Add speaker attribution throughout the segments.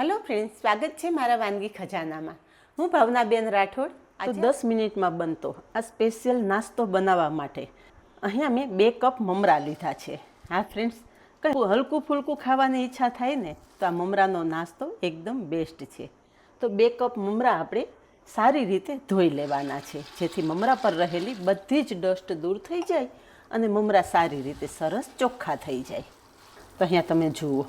Speaker 1: Hello friends, સ્વાગત છે મારા વાનગી ખજાનામાં. હું ભાવનાબેન રાઠોડ.
Speaker 2: તો 10 મિનિટમાં બનતો આ સ્પેશિયલ નાસ્તો બનાવવા માટે અહીંયા મેં 2 કપ મમરા લીધા છે. હા ફ્રેન્ડ્સ, કંઈ હલકું ફૂલકું ખાવાની ઈચ્છા થાય ને તો આ મમરાનો નાસ્તો એકદમ બેસ્ટ છે. તો 2 કપ મમરા આપણે સારી રીતે ધોઈ લેવાના છે, જેથી મમરા પર રહેલી બધી જ ડસ્ટ દૂર થઈ જાય અને મમરા સારી રીતે સરસ ચોખ્ખા થઈ જાય. તો અહીંયા તમે જુઓ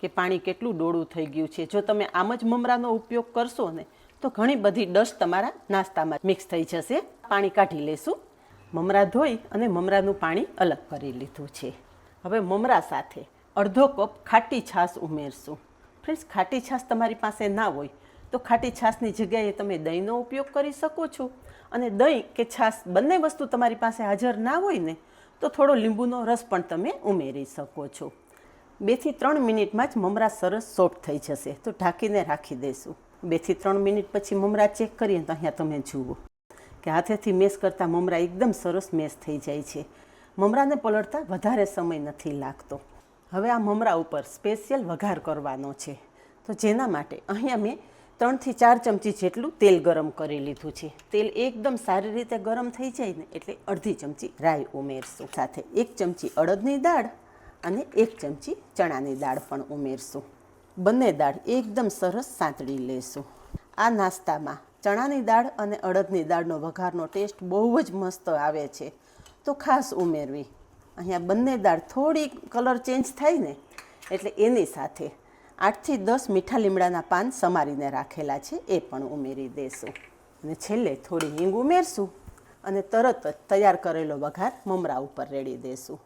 Speaker 2: કે પાણી કેટલું ડોળું થઈ ગયું છે. જો તમે આમ જ મમરાનો ઉપયોગ કરશો ને તો ઘણી બધી ડસ્ટ તમારા નાસ્તામાં મિક્સ થઈ જશે. પાણી કાઢી લેશું. મમરા ધોઈ અને મમરાનું પાણી અલગ કરી લીધું છે. હવે મમરા સાથે અડધો કપ ખાટી છાશ ઉમેરશું. ફ્રેન્ડ્સ, ખાટી છાશ તમારી પાસે ના હોય તો ખાટી છાશની જગ્યાએ તમે દહીંનો ઉપયોગ કરી શકો છો. અને દહીં કે છાશ બંને વસ્તુ તમારી પાસે હાજર ના હોય ને તો થોડો લીંબુનો રસ પણ તમે ઉમેરી શકો છો. 2 થી 3 મિનિટમાં જ મમરા સરસ સોફ્ટ થઈ જશે. તો ઢાંકીને રાખી દઈશું. 2 થી 3 મિનિટ પછી મમરા ચેક કરીએ તો અહીંયા તમે જુઓ કે હાથેથી મેશ કરતાં મમરા એકદમ સરસ મેશ થઈ જાય છે. મમરાને પલળતા વધારે સમય નથી લાગતો. હવે આ મમરા ઉપર સ્પેશિયલ વઘાર કરવાનો છે. તો જેના માટે અહીંયા મેં 3 થી 4 ચમચી જેટલું તેલ ગરમ કરી લીધું છે. તેલ એકદમ સારી રીતે ગરમ થઈ જાય ને એટલે અડધી ચમચી રાઈ ઉમેરશું. સાથે 1 ચમચી અડદની દાળ અને 1 ચમચી ચણાની દાળ પણ ઉમેરશું. બંને દાળ એકદમ સરસ સાંતળી લેશું. આ નાસ્તામાં ચણાની દાળ અને અડદની દાળનો વઘારનો ટેસ્ટ બહુ જ મસ્ત આવે છે, તો ખાસ ઉમેરવી. અહીંયા બંને દાળ થોડી કલર ચેન્જ થાય ને એટલે એની સાથે 8 થી 10 મીઠા લીમડાના પાન સમારીને રાખેલા છે એ પણ ઉમેરી દેશું. અને છેલ્લે થોડી હિંગ ઉમેરશું અને તરત જ તૈયાર કરેલો વઘાર મમરા ઉપર રેડી દેશું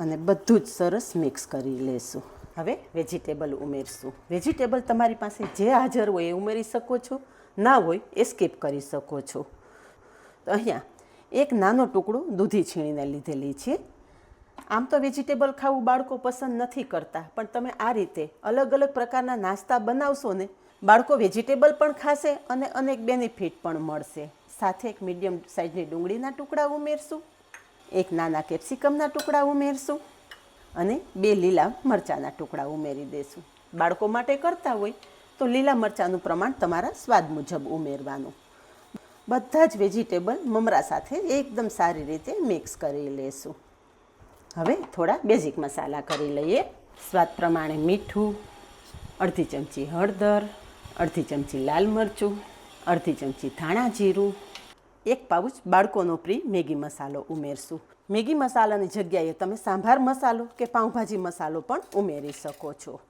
Speaker 2: અને બધું જ સરસ મિક્સ કરી લેશું. હવે વેજીટેબલ ઉમેરશું. વેજીટેબલ તમારી પાસે જે હાજર હોય એ ઉમેરી શકો છો, ના હોય એ સ્કીપ કરી શકો છો. તો અહીંયા એક નાનો ટુકડો દૂધી છીણીને લીધેલી છે. આમ તો વેજીટેબલ ખાવું બાળકો પસંદ નથી કરતા, પણ તમે આ રીતે અલગ અલગ પ્રકારના નાસ્તા બનાવશો ને બાળકો વેજીટેબલ પણ ખાશે અને અનેક બેનિફિટ પણ મળશે. સાથે એક મીડિયમ સાઇઝની ડુંગળીના ટુકડા ઉમેરશું, 1 નાના કેપ્સિકમના ટુકડા ઉમેરશું અને 2 લીલા મરચાંના ટુકડા ઉમેરી દઈશું. બાળકો માટે કરતા હોય તો લીલા મરચાંનું પ્રમાણ તમારા સ્વાદ મુજબ ઉમેરવાનું. બધા જ વેજીટેબલ મમરા સાથે એકદમ સારી રીતે મિક્સ કરી લેશું. હવે થોડા બેઝિક મસાલા કરી લઈએ. સ્વાદ પ્રમાણે મીઠું, અડધી ચમચી હળદર, અડધી ચમચી લાલ મરચું, અડધી ચમચી ધાણા જીરું, 1 પાઉચ બાળકોનો પ્રિય મેગી મસાલો ઉમેરશું. મેગી મસાલાની જગ્યાએ તમે સાંભાર મસાલો કે પાઉંભાજી મસાલો પણ ઉમેરી શકો છો,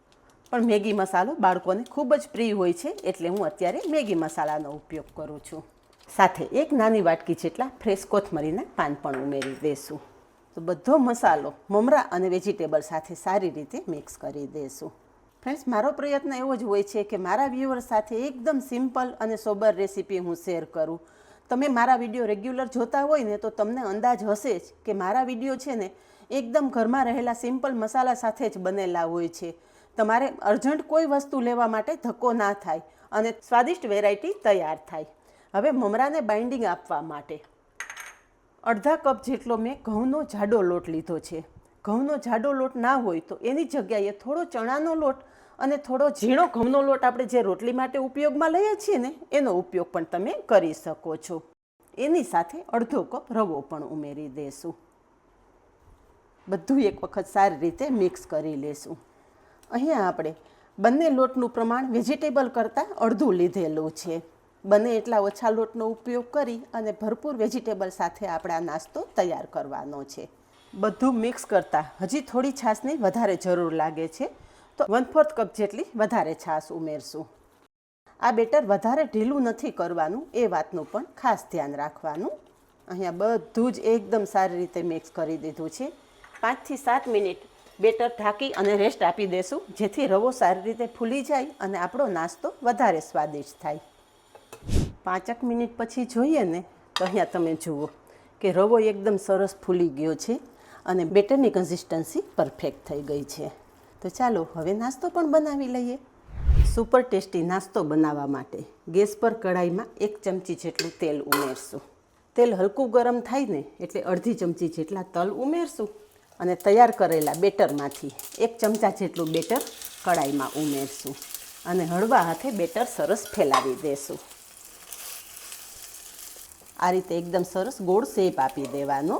Speaker 2: પણ મેગી મસાલો બાળકોને ખૂબ જ પ્રિય હોય છે એટલે હું અત્યારે મેગી મસાલાનો ઉપયોગ કરું છું. સાથે 1 નાની વાટકી જેટલા ફ્રેશ કોથમરીના પાન પણ ઉમેરી દઈશું. તો બધો મસાલો મમરા અને વેજીટેબલ સાથે સારી રીતે મિક્સ કરી દઈશું. ફ્રેન્ડ્સ, મારો પ્રયત્ન એવો જ હોય છે કે મારા વ્યુઅર્સ સાથે એકદમ સિમ્પલ અને સોબર રેસીપી હું શેર કરું. તમે મારા વિડીયો રેગ્યુલર જોતા હોય ને તો તમને અંદાજ હશે જ કે મારા વિડીયો છે ને એકદમ ઘરમાં રહેલા સિમ્પલ મસાલા સાથે જ બનેલા હોય છે. તમારે અર્જન્ટ કોઈ વસ્તુ લેવા માટે ધક્કો ના થાય અને સ્વાદિષ્ટ વેરાયટી તૈયાર થાય. હવે મમરાને બાઇન્ડિંગ આપવા માટે અડધા કપ જેટલો મેં ઘઉંનો જાડો લોટ લીધો છે. ઘઉંનો જાડો લોટ ના હોય તો એની જગ્યાએ થોડો ચણાનો લોટ અને થોડો ઝીણો ઘઉંનો લોટ આપણે જે રોટલી માટે ઉપયોગમાં લઈએ છીએ ને એનો ઉપયોગ પણ તમે કરી શકો છો. એની સાથે અડધો કપ રવો પણ ઉમેરી દેશું. બધું એક વખત સારી રીતે મિક્સ કરી લેશું. અહીંયા આપણે બંને લોટનું પ્રમાણ વેજીટેબલ કરતાં અડધું લીધેલું છે. બને એટલા ઓછા લોટનો ઉપયોગ કરી અને ભરપૂર વેજીટેબલ સાથે આપણે આ નાસ્તો તૈયાર કરવાનો છે. બધું મિક્સ કરતાં હજી થોડી છાશની વધારે જરૂર લાગે છે, તો 1/4 કપ જેટલી વધારે છાશ ઉમેરશું. આ બેટર વધારે ઢીલું નથી કરવાનું, એ વાતનું પણ ખાસ ધ્યાન રાખવાનું. અહીંયા બધું જ એકદમ સારી રીતે મિક્સ કરી દીધું છે. 5 થી 7 મિનિટ બેટર ઢાંકી અને રેસ્ટ આપી દેશું, જેથી રવો સારી રીતે ફૂલી જાય અને આપણો નાસ્તો વધારે સ્વાદિષ્ટ થાય. 5 મિનિટ પછી જોઈએ ને તો અહીંયા તમે જુઓ કે રવો એકદમ સરસ ફૂલી ગયો છે અને બેટરની કન્સિસ્ટન્સી પરફેક્ટ થઈ ગઈ છે. તો ચાલો હવે નાસ્તો પણ બનાવી લઈએ. સુપર ટેસ્ટી નાસ્તો બનાવવા માટે ગેસ પર કઢાઈમાં 1 ચમચી જેટલું તેલ ઉમેરશું. તેલ હલકું ગરમ થાય ને એટલે અડધી ચમચી જેટલા તલ ઉમેરશું અને તૈયાર કરેલા બેટરમાંથી 1 ચમચા જેટલું બેટર કઢાઈમાં ઉમેરશું. અને હળવા હાથે બેટર સરસ ફેલાવી દેશું. આ રીતે એકદમ સરસ ગોળ શેપ આપી દેવાનો.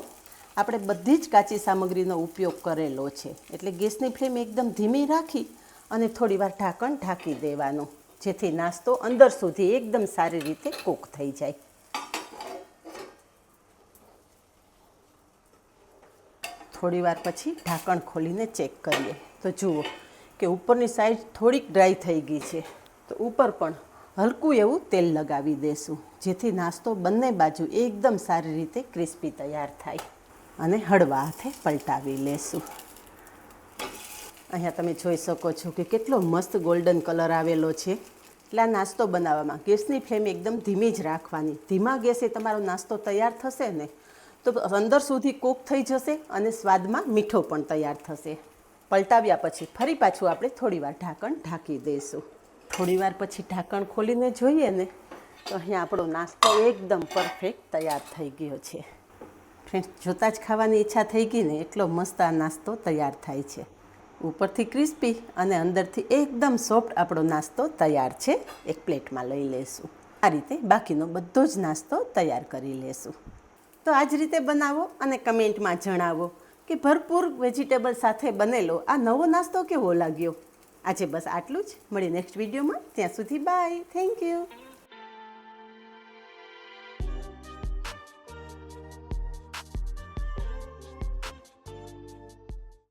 Speaker 2: આપણે બધી જ કાચી સામગ્રીનો ઉપયોગ કરેલો છે એટલે ગેસની ફ્લેમ એકદમ ધીમી રાખી અને થોડીવાર ઢાંકણ ઢાંકી દેવાનું, જેથી નાસ્તો અંદર સુધી એકદમ સારી રીતે કૂક થઈ જાય. થોડીવાર પછી ઢાંકણ ખોલીને ચેક કરીએ તો જુઓ કે ઉપરની સાઈડ થોડીક ડ્રાય થઈ ગઈ છે. તો ઉપર પણ હલકું એવું તેલ લગાવી દેશું, જેથી નાસ્તો બંને બાજુ એકદમ સારી રીતે ક્રિસ્પી તૈયાર થાય. અને હળવા હાથે પલટાવી લેશું. અહીંયા તમે જોઈ શકો છો કે કેટલો મસ્ત ગોલ્ડન કલર આવેલો છે. એટલે આ નાસ્તો બનાવવામાં ગેસની ફ્લેમ એકદમ ધીમી જ રાખવાની. ધીમા ગેસે તમારો નાસ્તો તૈયાર થશે ને તો અંદર સુધી કૂક થઈ જશે અને સ્વાદમાં મીઠો પણ તૈયાર થશે. પલટાવ્યા પછી ફરી પાછું આપણે થોડીવાર ઢાંકણ ઢાંકી દઈશું. થોડીવાર પછી ઢાંકણ ખોલીને જોઈએ ને તો અહીંયા આપણો નાસ્તો એકદમ પરફેક્ટ તૈયાર થઈ ગયો છે. ફ્રેન્ડ્સ, જોતાં જ ખાવાની ઈચ્છા થઈ ગઈ ને એટલો મસ્ત આ નાસ્તો તૈયાર થાય છે. ઉપરથી ક્રિસ્પી અને અંદરથી એકદમ સોફ્ટ આપણો નાસ્તો તૈયાર છે. એક પ્લેટમાં લઈ લેશું. આ રીતે બાકીનો બધો જ નાસ્તો તૈયાર કરી લેશું. તો આ જ રીતે બનાવો અને કમેન્ટમાં જણાવો કે ભરપૂર વેજીટેબલ સાથે બનેલો આ નવો નાસ્તો કેવો લાગ્યો. આજે બસ આટલું જ. મળી નેક્સ્ટ વિડીયોમાં. ત્યાં સુધી બાય. Thank you.